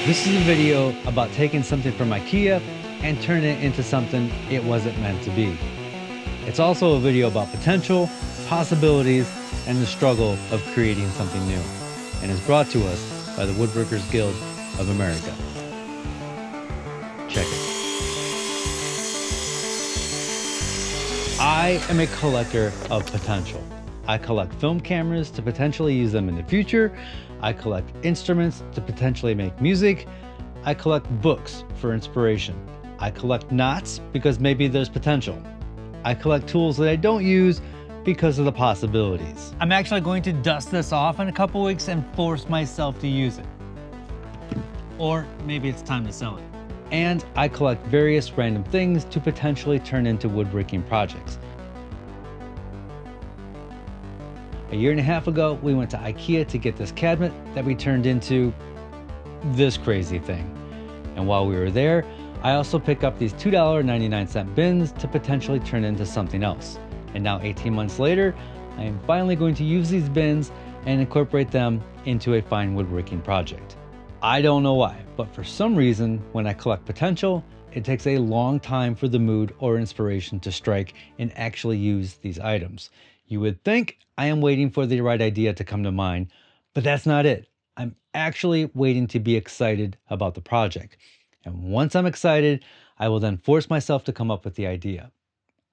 This is a video about taking something from Ikea and turning it into something it wasn't meant to be. It's also a video about potential, possibilities, and the struggle of creating something new, and is brought to us by the Woodworkers Guild of America. Check it. I am a collector of potential. I collect film cameras to potentially use them in the future. I collect instruments to potentially make music. I collect books for inspiration. I collect knots because maybe there's potential. I collect tools that I don't use because of the possibilities. I'm actually going to dust this off in a couple weeks and force myself to use it. Or maybe it's time to sell it. And I collect various random things to potentially turn into woodworking projects. A year and a half ago, we went to Ikea to get this cabinet that we turned into this crazy thing. And while we were there, I also picked up these $2.99 bins to potentially turn into something else. And now 18 months later, I am finally going to use these bins and incorporate them into a fine woodworking project. I don't know why, but for some reason, when I collect potential, it takes a long time for the mood or inspiration to strike and actually use these items. You would think I am waiting for the right idea to come to mind, but that's not it. I'm actually waiting to be excited about the project. And once I'm excited, I will then force myself to come up with the idea.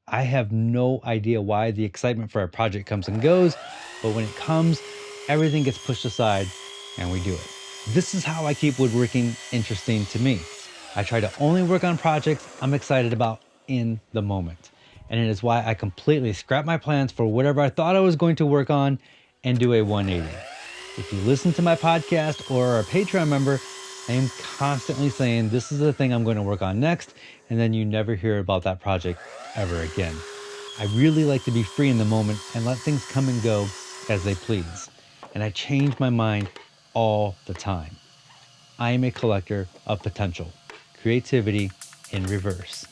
I have no idea why the excitement for a project comes and goes, but when it comes, everything gets pushed aside and we do it. This is how I keep woodworking interesting to me. I try to only work on projects I'm excited about in the moment. And it is why I completely scrap my plans for whatever I thought I was going to work on and do a 180. If you listen to my podcast or are a Patreon member, I am constantly saying this is the thing I'm going to work on next, and then you never hear about that project ever again. I really like to be free in the moment and let things come and go as they please. And I change my mind all the time. I am a collector of potential, creativity in reverse.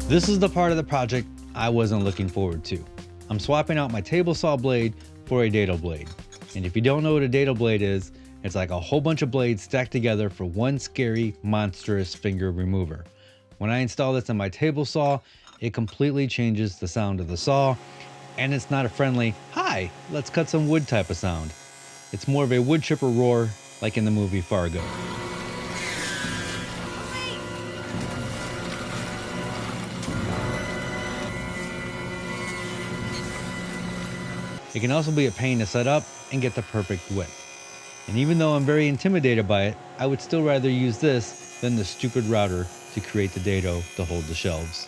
This is the part of the project I wasn't looking forward to. I'm swapping out my table saw blade for a dado blade. And if you don't know what a dado blade is, it's like a whole bunch of blades stacked together for one scary, monstrous finger remover. When I install this on my table saw, it completely changes the sound of the saw, and it's not a friendly, "Hi, let's cut some wood" type of sound. It's more of a wood chipper roar, like in the movie Fargo. It can also be a pain to set up and get the perfect width. And even though I'm very intimidated by it, I would still rather use this than the stupid router to create the dado to hold the shelves.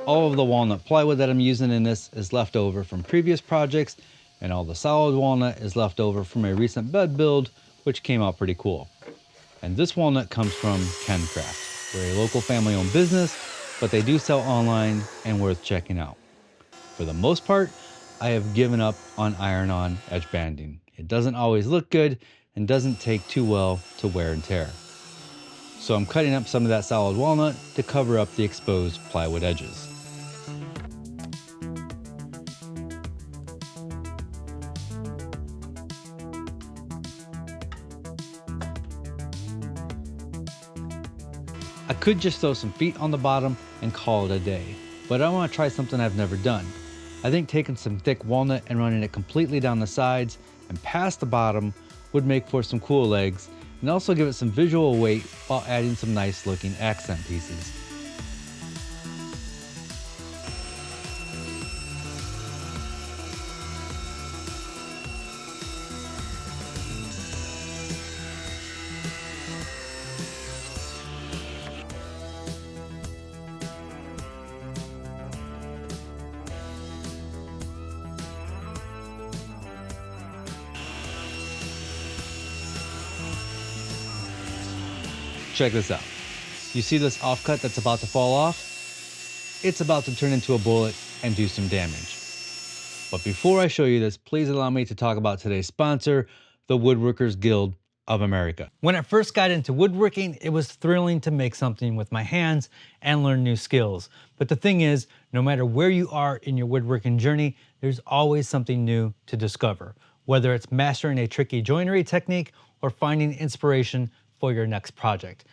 All of the walnut plywood that I'm using in this is left over from previous projects, and all the solid walnut is left over from a recent bed build, which came out pretty cool. And this walnut comes from KenCraft. We're a local family-owned business, but they do sell online and worth checking out. For the most part, I have given up on iron-on edge banding. It doesn't always look good and doesn't take too well to wear and tear. So I'm cutting up some of that solid walnut to cover up the exposed plywood edges. I could just throw some feet on the bottom and call it a day, but I want to try something I've never done. I think taking some thick walnut and running it completely down the sides and past the bottom would make for some cool legs and also give it some visual weight while adding some nice looking accent pieces. Check this out. You see this offcut that's about to fall off? It's about to turn into a bullet and do some damage. But before I show you this, please allow me to talk about today's sponsor, the Woodworkers Guild of America. When I first got into woodworking, it was thrilling to make something with my hands and learn new skills. But the thing is, no matter where you are in your woodworking journey, there's always something new to discover, whether it's mastering a tricky joinery technique or finding inspiration for your next project.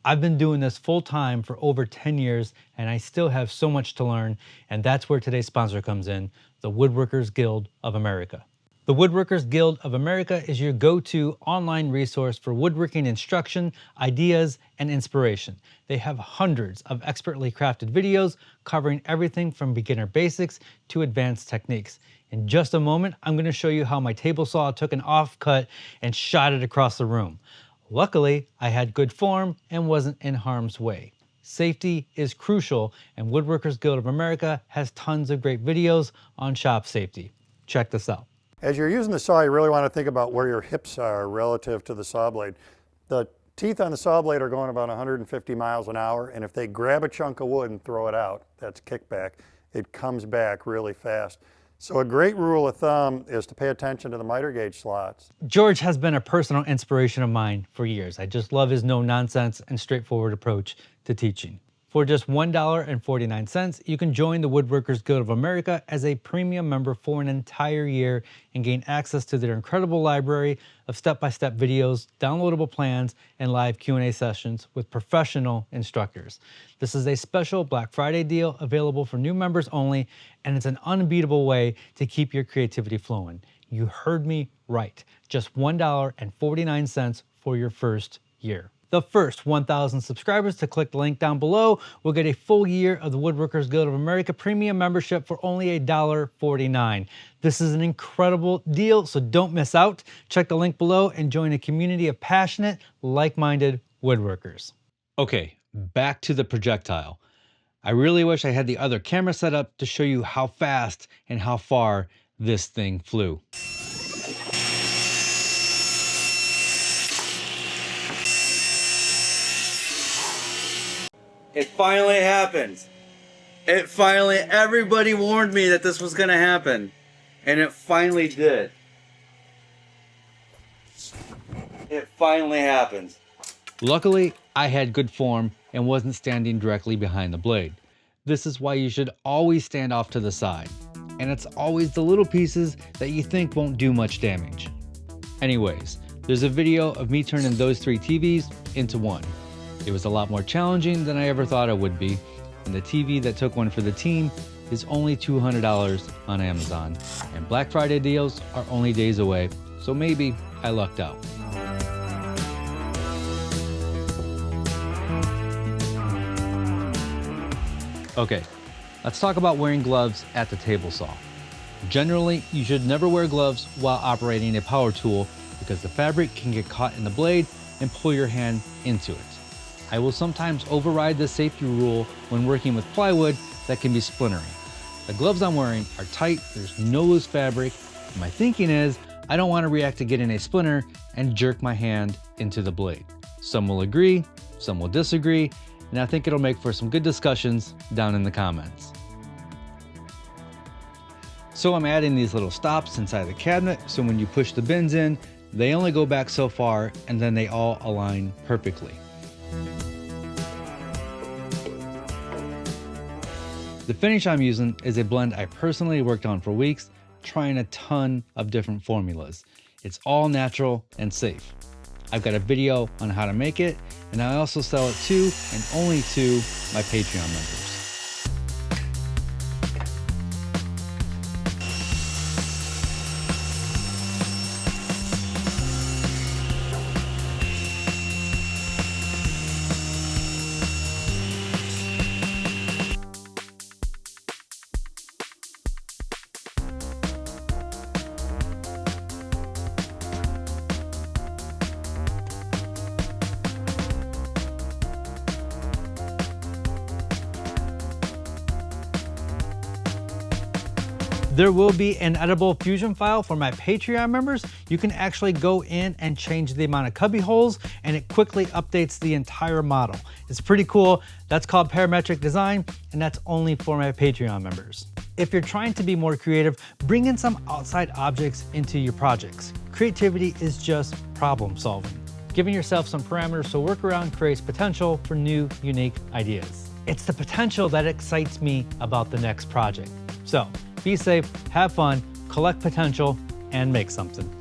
I've been doing this full time for over 10 years and I still have so much to learn, and that's where today's sponsor comes in, the Woodworkers Guild of America. The Woodworkers Guild of America is your go-to online resource for woodworking instruction, ideas, and inspiration. They have hundreds of expertly crafted videos covering everything from beginner basics to advanced techniques. In just a moment, I'm going to show you how my table saw took an offcut and shot it across the room. Luckily, I had good form and wasn't in harm's way. Safety is crucial, and Woodworkers Guild of America has tons of great videos on shop safety. Check this out. As you're using the saw, you really want to think about where your hips are relative to the saw blade. The teeth on the saw blade are going about 150 miles an hour, and if they grab a chunk of wood and throw it out, that's kickback, it comes back really fast. So a great rule of thumb is to pay attention to the miter gauge slots. George has been a personal inspiration of mine for years. I just love his no-nonsense and straightforward approach to teaching. For just $1.49, you can join the Woodworkers Guild of America as a premium member for an entire year and gain access to their incredible library of step-by-step videos, downloadable plans, and live Q&A sessions with professional instructors. This is a special Black Friday deal available for new members only, and it's an unbeatable way to keep your creativity flowing. You heard me right. Just $1.49 for your first year. The first 1,000 subscribers to click the link down below will get a full year of the Woodworkers Guild of America premium membership for only $1.49. This is an incredible deal, so don't miss out. Check the link below and join a community of passionate, like-minded woodworkers. Okay, back to the projectile. I really wish I had the other camera set up to show you how fast and how far this thing flew. It finally happened. Everybody warned me that this was gonna happen, and it finally did. It finally happened. Luckily, I had good form and wasn't standing directly behind the blade. This is why you should always stand off to the side, and it's always the little pieces that you think won't do much damage. Anyways, there's a video of me turning those 3 TVs into one. It was a lot more challenging than I ever thought it would be, and the TV that took one for the team is only $200 on Amazon, and Black Friday deals are only days away, so maybe I lucked out. Okay, let's talk about wearing gloves at the table saw. Generally, you should never wear gloves while operating a power tool because the fabric can get caught in the blade and pull your hand into it. I will sometimes override this safety rule when working with plywood that can be splintering. The gloves I'm wearing are tight, there's no loose fabric, and my thinking is I don't want to react to getting a splinter and jerk my hand into the blade. Some will agree, some will disagree, and I think it'll make for some good discussions down in the comments. So I'm adding these little stops inside the cabinet, so when you push the bins in, they only go back so far and then they all align perfectly. The finish I'm using is a blend I personally worked on for weeks, trying a ton of different formulas. It's all natural and safe. I've got a video on how to make it, and I also sell it to and only to my Patreon members. There will be an edible fusion file for my Patreon members. You can actually go in and change the amount of cubby holes, and it quickly updates the entire model. It's pretty cool. That's called parametric design, and that's only for my Patreon members. If you're trying to be more creative, bring in some outside objects into your projects. Creativity is just problem solving. Giving yourself some parameters to work around creates potential for new, unique ideas. It's the potential that excites me about the next project. So, be safe, have fun, collect potential, and make something.